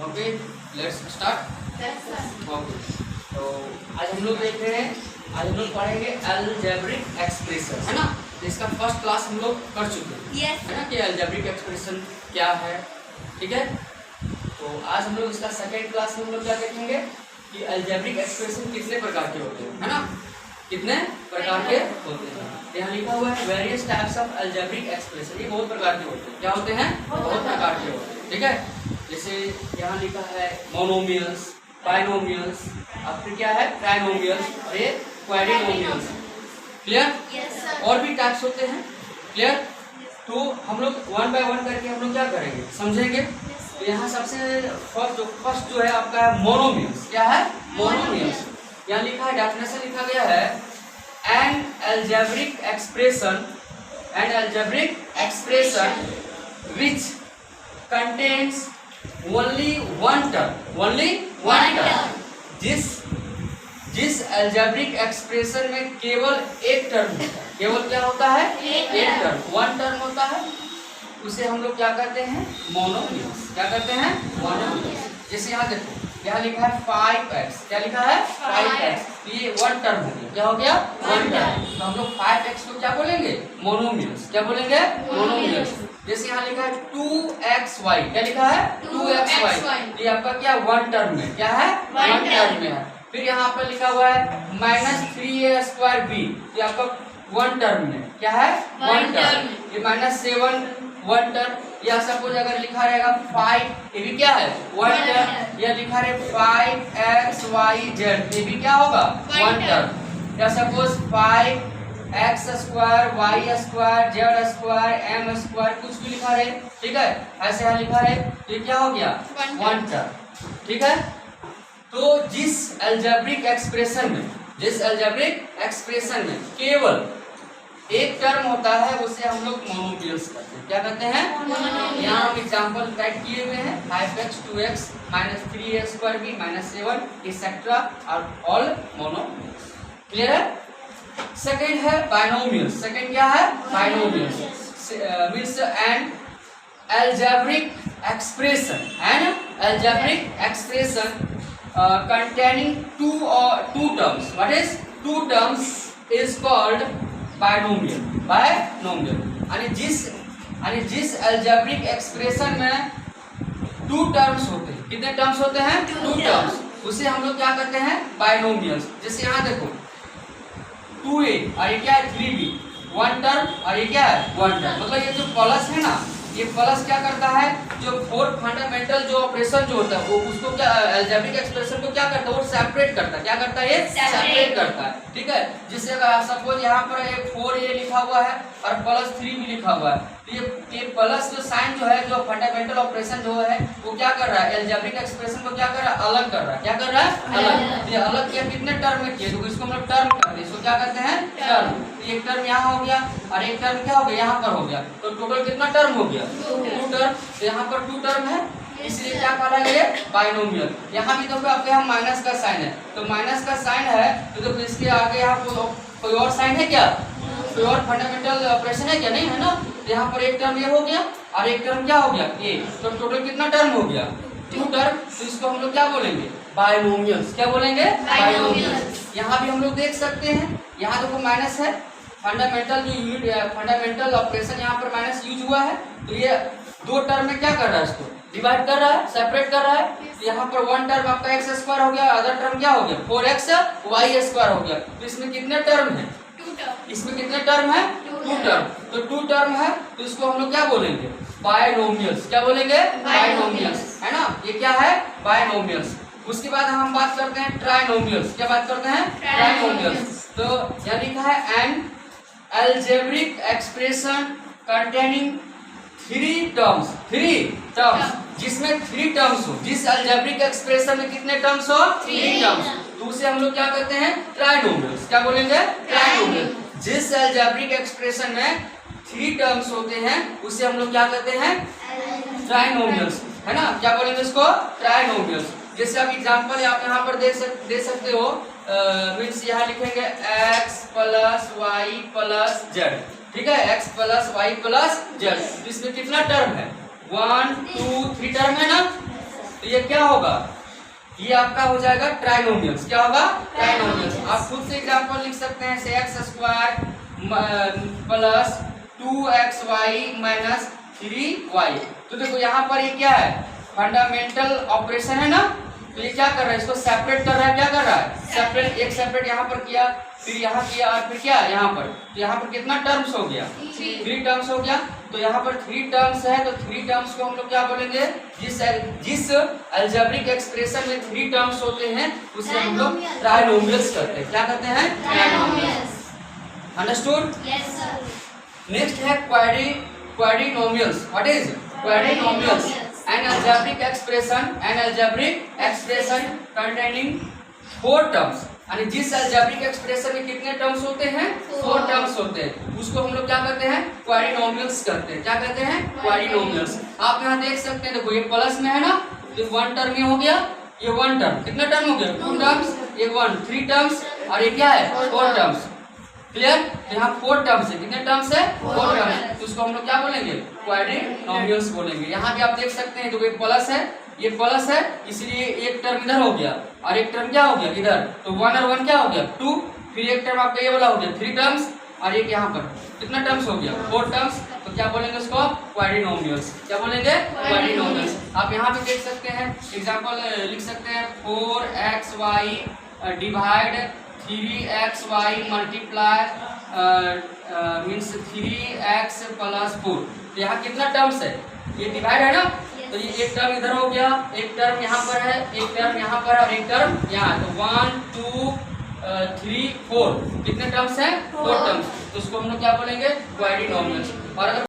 Okay let's start. Okay तो आज हम लोग देख रहे हैं, आज हम लोग पढ़ेंगे अलजेब्रिक एक्सप्रेशन, है ना। तो इसका फर्स्ट क्लास हम लोग कर चुके हैं, है ना, कि अलजेब्रिक एक्सप्रेशन क्या है। ठीक है, तो आज हम लोग इसका सेकेंड क्लास में हम लोग क्या देखेंगे कि अलजेब्रिक एक्सप्रेशन कितने प्रकार के होते हैं, है ना, कितने प्रकार के होते हैं। यहाँ लिखा हुआ है various types of algebraic expression, ये बहुत प्रकार के होते हैं। क्या होते हैं? बहुत प्रकार के होते हैं। ठीक है, जैसे यहाँ लिखा है मोनोमियल्स, बाइनोमियल्स, अब फिर क्या है ट्राइनोमियल्स और ये क्वाड्रिनोमियल्स। क्लियर? और भी टाइप्स होते हैं। क्लियर? तो हम लोग वन बाय वन करके हम लोग क्या करेंगे, समझेंगे। तो यहाँ सबसे फर्स्ट जो है आपका है मोनोमियल्स। क्या है? मोनोमियल्स। यहाँ लिखा है, डेफिनेशन लिखा गया है N algebraic expression which contains only one term, जिस अलजेब्रिक एक्सप्रेशन में केवल एक टर्म होता है। केवल क्या होता है? एक टर्म, वन टर्म होता है, उसे हम लोग क्या कहते हैं? मोनोमियल्स। क्या कहते हैं? मोनोमियल्स। जैसे यहाँ देखो, यहाँ लिखा है 5x। क्या लिखा है? 5x। ये वन टर्म हो गया। क्या हो गया? One term. तो हम लोग 5x को क्या बोलेंगे? मोनोमियल्स। क्या बोलेंगे? मोनोमियल्स। जैसे यहाँ लिखा है 2xy। क्या लिखा है? 2xy। ये आपका क्या वन टर्म में? क्या है? वन टर्म में है। फिर यहाँ पर लिखा हुआ है -3a²b। ये आपका वन टर्म में। क्या है? One term. ये -7 वन टर्म। या सपोज अगर लिखा रहेगा 5, ये भी क्या है? One term. या लिखा रहे 5xyz, ये भी क्या होगा? One term. या suppose 5x² y² z² m², कुछ भी लिखा रहे। ठीक है, ऐसे यहाँ लिखा रहे, ये क्या हो गया? One term. ठीक है, तो जिस अलजेब्रिक एक्सप्रेशन में केवल एक टर्म होता है उसे हम लोग मोनोमियल्स कहते हैं। क्या कहते हैं? यहाँ हम एग्जांपल राइट किए हुए हैं 5x 2x -3a²b -7 etcetera are all monomials. Clear है? सेकंड है बाइनोमियल्स। सेकंड क्या है? Binomials means an algebraic expression containing two terms. What is two terms is called binomial. यानी जिस अलजेब्रिक एक्सप्रेशन में टू टर्म्स होते हैं, कितने टर्म्स होते हैं? टू टर्म्स, उसे हम लोग क्या कहते हैं? बायनोमियल्स। जैसे यहाँ देखो 2a और ये क्या है? 3b, वन टर्म, और ये क्या है? One term. मतलब ये जो प्लस है ना, ये प्लस क्या करता है? जो 4 फंडामेंटल जो ऑपरेशन जो होता है वो उसको क्या अलजेब्रिक एक्सप्रेशन को क्या करता है? वो सेपरेट करता है। क्या करता है? ये सेपरेट करता है। ठीक है, जिससे अगर सपोज यहाँ पर ये 4a लिखा हुआ है और +3 भी लिखा हुआ है, तो ये प्लस जो साइन जो है, जो फंडामेंटल ऑपरेशन जो है, वो क्या कर रहा है? अलजेब्रिक एक्सप्रेशन को क्या कर रहा है? अलग कर रहा है। क्या कर रहा है? अलग। ये अलग किया कितने टर्म में किया, तो इसको हम लोग टर्म करते हैं। इसको क्या कहते हैं? टर्म। एक टर्म यहाँ हो गया और एक टर्म क्या हो गया? यहाँ पर हो गया। तो टोटल कितना टर्म हो गया? 2 टर्म। तो यहाँ पर 2 टर्म है, इसलिए क्या कहा गया? बाइनोमियल। यहाँ भी देखो आपके यहाँ माइनस का साइन है, तो माइनस का साइन है तो देखो इसके आगे यहाँ कोई और साइन है क्या? कोई और फंडामेंटल ऑपरेशन है क्या? नहीं है ना। तो यहाँ पर एक टर्म ये हो गया और एक टर्म क्या हो गया? ये। तो टोटल कितना टर्म हो गया? 2 टर्म। तो इसको हम लोग क्या बोलेंगे? बाइनोमियल्स। क्या बोलेंगे? बाइनोमियल्स। यहाँ भी हम लोग देख सकते हैं, यहाँ देखो माइनस है, फंडामेंटल जो यूनिट फंडामेंटल ऑपरेशन यहाँ पर माइनस यूज हुआ है, तो ये 2 टर्म में क्या कर रहा है? इसको डिवाइड कर रहा है, सेपरेट कर रहा है। तो यहाँ पर वन टर्म आपका x² हो गया, अदर टर्म क्या हो गया? 4xy² हो गया। तो इसमें कितने टर्म है? 2 टर्म। इसमें कितने टर्म है? 2 टर्म। तो 2 टर्म है, तो इसको हम लोग क्या बोलेंगे? बायनोमियल्स। क्या बोलेंगे? बायनोमियल्स, है ना। ये क्या है? बायनोमियल्स। उसके बाद हम बात करते हैं ट्राइनोमियल्स। क्या बात करते हैं? ट्राइनोमियल्स। तो यहाँ लिखा है N algebraic expression containing 3 terms, जिसमें 3 टर्म्स हो। जिस अलजेब्रिक एक्सप्रेशन में कितने टर्म्स हो? 3 टर्म्स, तो उसे हम लोग क्या कहते हैं? ट्राइनोमियल्स। क्या बोलेंगे? ट्राइनोमियल्स। जिस अलजेब्रिक एक्सप्रेशन में 3 टर्म्स होते हैं उसे हम लोग क्या कहते हैं? ट्राइनोमियल्स, है ना। क्या बोलेंगे इसको? ट्राइनोमियल्स। जैसे आप एग्जांपल आप यहाँ पर दे सकते हो, मीन्स यहाँ लिखेंगे x + y + z। ठीक है, x + y + z। इसमें कितना टर्म है? 1 2 3 टर्म है ना। तो ये क्या होगा, ये आपका हो जाएगा ट्राइनोमियल्स। क्या होगा, ट्राइनोमियल्स। आप खुद से एग्जांपल लिख सकते हैं, से x square plus 2xy minus 3y। तो देखो यहाँ पर ये क्या है, फंडामेंटल ऑपरेशन है ना, तो ये क्या कर रहा है, इसको सेपरेट कर रहा है। क्या कर रहा है, सेपरेट। एक सेपरेट यहाँ पर किया, फिर यहाँ किया, और फिर क्या यहाँ पर। तो यहाँ पर कितना टर्म्स हो गया, 3 टर्म्स हो गया। तो यहाँ पर 3 टर्म्स है, तो 3 टर्म्स को हम लोग क्या बोलेंगे, जिस अलजेब्रिक एक्सप्रेशन में 3 टर्म्स होते हैं उसे हम लोग ट्राइनोमियल्स करते हैं। क्या कहते हैं, trinomials. Understood? Yes sir. Next है quadrinomials. What is quadrinomials? An algebraic expression containing 4 terms। यानी जिस algebraic expression में कितने टर्म्स होते हैं, 4 टर्म्स होते हैं, उसको हम लोग क्या कहते हैं, क्वाड्रिनोमियल्स करते हैं। क्या कहते हैं, क्वाड्रिनोमियल्स। आप यहाँ देख सकते हैं, देखो ये प्लस में है ना, तो 1 टर्म ये हो गया, ये 1 टर्म। कितना टर्म हो गया, 2 टर्म्स, ये 1, 3 टर्म्स, और ये क्या है, 4 टर्म्स। क्लियर? तो यहाँ 4 टर्म्स है। कितने टर्म्स है, 4 टर्म्स। तो उसको हम लोग क्या बोलेंगे, क्वाड्रिनोमियल्स बोलेंगे। यहाँ भी आप देख सकते हैं, देखो ये प्लस है, ये प्लस है, इसलिए एक टर्म इधर हो गया और एक टर्म क्या हो गया इधर, तो 1 और 1 क्या हो गया, 2। फिर एक टर्म आपका ये वाला हो गया 3 टर्म्स, और एक यहाँ पर कितना टर्म्स हो गया, 4 टर्म्स। तो क्या बोलेंगे उसको, क्वाड्रिनोमियल्स। क्या बोलेंगे, क्वाड्रिनोमियल्स। आप यहाँ पे देख सकते हैं, एग्जाम्पल लिख सकते हैं, 4xy divide 3xy multiply means 3x plus 4। तो यहाँ कितना टर्म्स है, ये डिवाइड है ना, तो ये एक टर्म इधर हो गया, एक टर्म यहाँ पर है, एक टर्म यहाँ पर है, और एक टर्म यहाँ। तो 1 2 3 4 कितने टर्म्स हैं, 4 टर्म्स। तो उसको हम लोग क्या बोलेंगे, क्वाड्रिनोमियल्स। और अगर